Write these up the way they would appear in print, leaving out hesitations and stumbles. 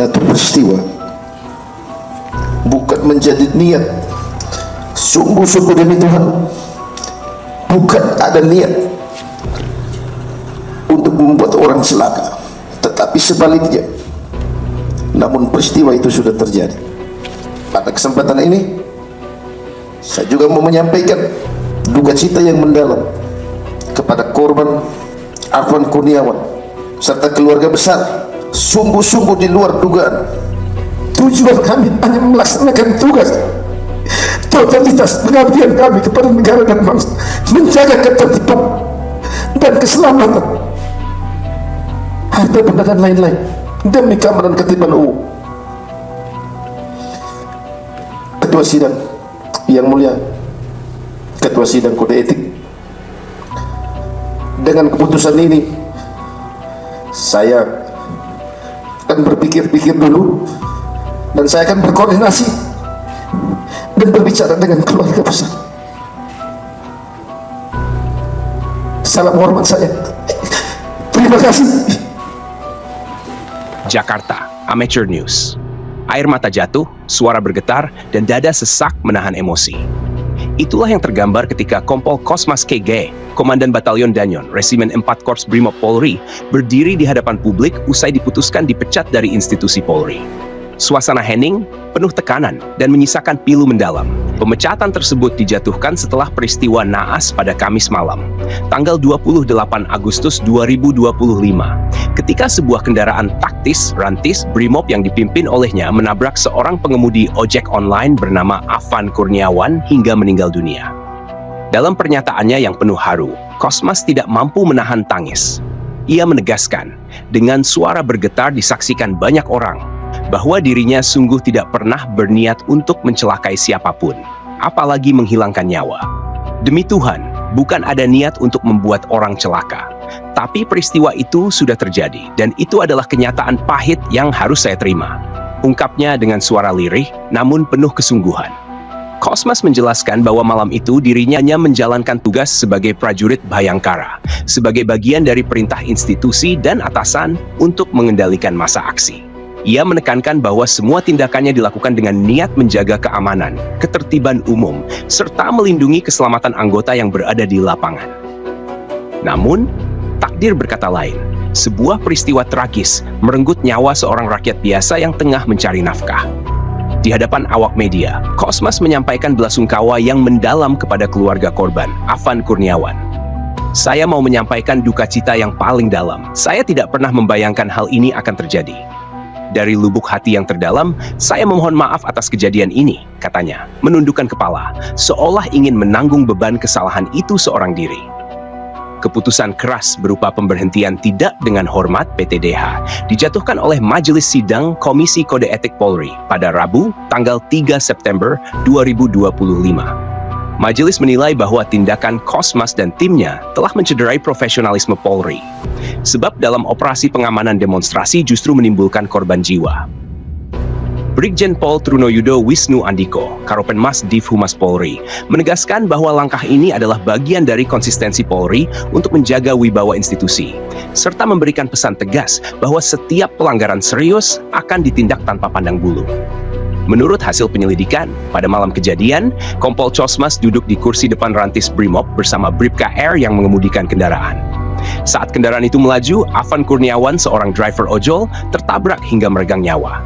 atau peristiwa bukan menjadi niat. Sungguh-sungguh demi Tuhan, bukan ada niat untuk membuat orang celaka, tetapi sebaliknya. Namun peristiwa itu sudah terjadi. Pada kesempatan ini saya juga mau menyampaikan duka cita yang mendalam kepada korban Afan Kurniawan serta keluarga besar. Sungguh-sungguh di luar dugaan. Tujuan kami hanya melaksanakan tugas totalitas pengabdian kami kepada negara dan bangsa, menjaga ketertiban dan keselamatan, harta benda dan lain-lain demi keamanan ketertiban umum. Ketua Sidang yang mulia, Ketua Sidang Kode Etik, dengan keputusan ini saya akan berpikir-pikir dulu dan saya akan berkoordinasi dan berbicara dengan keluarga besar. Salam hormat saya. Terima kasih. Jakarta, Amateur News. Air mata jatuh, suara bergetar, dan dada sesak menahan emosi. Itulah yang tergambar ketika Kompol Kosmas KG, Komandan Batalion Danyon, Resimen 4 Korps Brimob Polri, berdiri di hadapan publik usai diputuskan dipecat dari institusi Polri. Suasana hening, penuh tekanan, dan menyisakan pilu mendalam. Pemecatan tersebut dijatuhkan setelah peristiwa naas pada Kamis malam, tanggal 28 Agustus 2025, ketika sebuah kendaraan taktis rantis Brimob yang dipimpin olehnya menabrak seorang pengemudi ojek online bernama Afan Kurniawan hingga meninggal dunia. Dalam pernyataannya yang penuh haru, Kosmas tidak mampu menahan tangis. Ia menegaskan, dengan suara bergetar disaksikan banyak orang, bahwa dirinya sungguh tidak pernah berniat untuk mencelakai siapapun, apalagi menghilangkan nyawa. Demi Tuhan, bukan ada niat untuk membuat orang celaka. Tapi peristiwa itu sudah terjadi, dan itu adalah kenyataan pahit yang harus saya terima. Ungkapnya dengan suara lirih, namun penuh kesungguhan. Kosmas menjelaskan bahwa malam itu dirinya hanya menjalankan tugas sebagai prajurit Bhayangkara, sebagai bagian dari perintah institusi dan atasan untuk mengendalikan massa aksi. Ia menekankan bahwa semua tindakannya dilakukan dengan niat menjaga keamanan, ketertiban umum, serta melindungi keselamatan anggota yang berada di lapangan. Namun, takdir berkata lain. Sebuah peristiwa tragis merenggut nyawa seorang rakyat biasa yang tengah mencari nafkah. Di hadapan awak media, Kosmas menyampaikan belasungkawa yang mendalam kepada keluarga korban, Afan Kurniawan. Saya mau menyampaikan duka cita yang paling dalam. Saya tidak pernah membayangkan hal ini akan terjadi. Dari lubuk hati yang terdalam, saya memohon maaf atas kejadian ini, katanya, menundukkan kepala, seolah ingin menanggung beban kesalahan itu seorang diri. Keputusan keras berupa pemberhentian tidak dengan hormat PTDH dijatuhkan oleh Majelis Sidang Komisi Kode Etik Polri pada Rabu, tanggal 3 September 2025. Majelis menilai bahwa tindakan Kosmas dan timnya telah mencederai profesionalisme Polri. Sebab dalam operasi pengamanan demonstrasi justru menimbulkan korban jiwa. Brigjen Pol Trunoyudo Wisnu Andiko, Karopenmas Div Humas Polri, menegaskan bahwa langkah ini adalah bagian dari konsistensi Polri untuk menjaga wibawa institusi, serta memberikan pesan tegas bahwa setiap pelanggaran serius akan ditindak tanpa pandang bulu. Menurut hasil penyelidikan, pada malam kejadian, Kompol Kosmas duduk di kursi depan rantis Brimob bersama Bribka R yang mengemudikan kendaraan. Saat kendaraan itu melaju, Afan Kurniawan, seorang driver ojol, tertabrak hingga meregang nyawa.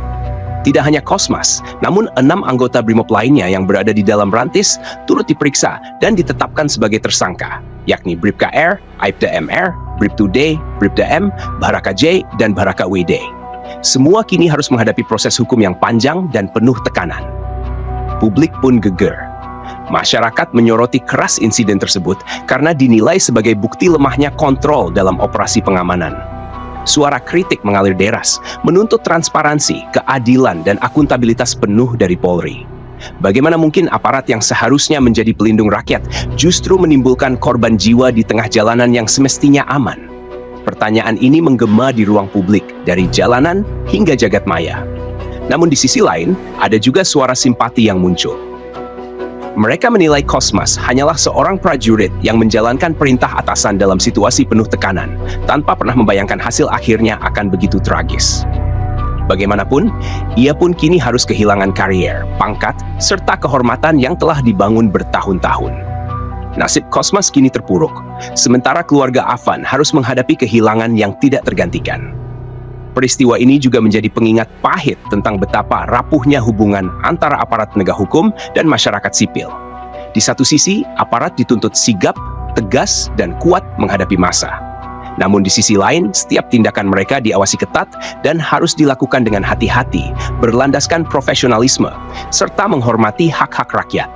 Tidak hanya Kosmas, namun 6 anggota Brimob lainnya yang berada di dalam rantis turut diperiksa dan ditetapkan sebagai tersangka, yakni Bribka R, Aibda MR, Bribtu D, Bribda M, Baraka J, dan Baraka WD. Semua kini harus menghadapi proses hukum yang panjang dan penuh tekanan. Publik pun geger. Masyarakat menyoroti keras insiden tersebut karena dinilai sebagai bukti lemahnya kontrol dalam operasi pengamanan. Suara kritik mengalir deras, menuntut transparansi, keadilan, dan akuntabilitas penuh dari Polri. Bagaimana mungkin aparat yang seharusnya menjadi pelindung rakyat justru menimbulkan korban jiwa di tengah jalanan yang semestinya aman? Pertanyaan ini menggema di ruang publik, dari jalanan hingga jagat maya. Namun di sisi lain, ada juga suara simpati yang muncul. Mereka menilai Kosmas hanyalah seorang prajurit yang menjalankan perintah atasan dalam situasi penuh tekanan, tanpa pernah membayangkan hasil akhirnya akan begitu tragis. Bagaimanapun, ia pun kini harus kehilangan karier, pangkat, serta kehormatan yang telah dibangun bertahun-tahun. Nasib Cosmas kini terpuruk, sementara keluarga Afan harus menghadapi kehilangan yang tidak tergantikan. Peristiwa ini juga menjadi pengingat pahit tentang betapa rapuhnya hubungan antara aparat penegak hukum dan masyarakat sipil. Di satu sisi, aparat dituntut sigap, tegas, dan kuat menghadapi massa. Namun di sisi lain, setiap tindakan mereka diawasi ketat dan harus dilakukan dengan hati-hati, berlandaskan profesionalisme, serta menghormati hak-hak rakyat.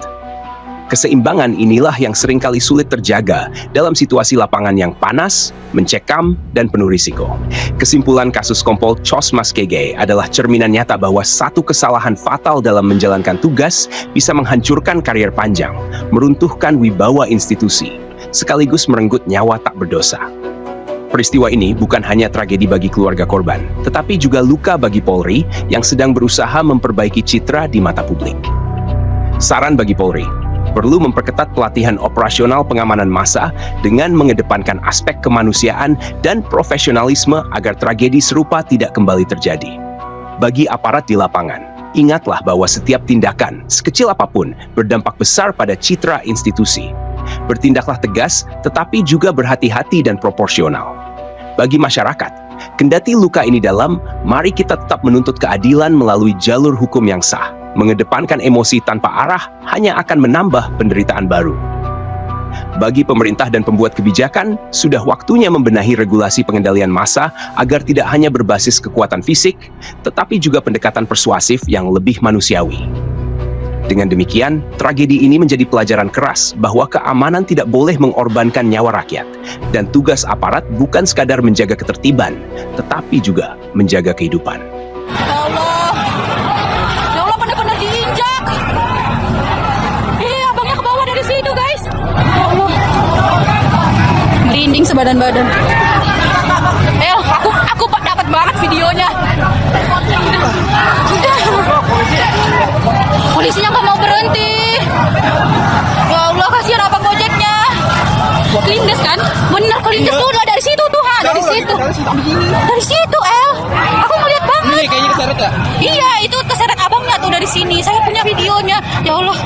Keseimbangan inilah yang seringkali sulit terjaga dalam situasi lapangan yang panas, mencekam, dan penuh risiko. Kesimpulan kasus Kompol Cosmas KG adalah cerminan nyata bahwa satu kesalahan fatal dalam menjalankan tugas bisa menghancurkan karier panjang, meruntuhkan wibawa institusi, sekaligus merenggut nyawa tak berdosa. Peristiwa ini bukan hanya tragedi bagi keluarga korban, tetapi juga luka bagi Polri yang sedang berusaha memperbaiki citra di mata publik. Saran bagi Polri, perlu memperketat pelatihan operasional pengamanan massa dengan mengedepankan aspek kemanusiaan dan profesionalisme agar tragedi serupa tidak kembali terjadi. Bagi aparat di lapangan, ingatlah bahwa setiap tindakan, sekecil apapun, berdampak besar pada citra institusi. Bertindaklah tegas, tetapi juga berhati-hati dan proporsional. Bagi masyarakat, kendati luka ini dalam, mari kita tetap menuntut keadilan melalui jalur hukum yang sah. Mengedepankan emosi tanpa arah hanya akan menambah penderitaan baru. Bagi pemerintah dan pembuat kebijakan, sudah waktunya membenahi regulasi pengendalian massa agar tidak hanya berbasis kekuatan fisik, tetapi juga pendekatan persuasif yang lebih manusiawi. Dengan demikian, tragedi ini menjadi pelajaran keras bahwa keamanan tidak boleh mengorbankan nyawa rakyat, dan tugas aparat bukan sekadar menjaga ketertiban, tetapi juga menjaga kehidupan. Merinding sebadan-badan. Aku dapat banget videonya. Polisinya nggak mau berhenti. Ya Allah, kasihan abang gojeknya. Kelindes kan? Bener kelindes tuh dari situ tuh, dari situ. Dari situ, Aku ngeliat banget. Ini kayaknya keseret ya? Iya, itu keseret abangnya tuh dari sini. Saya punya videonya. Ya Allah.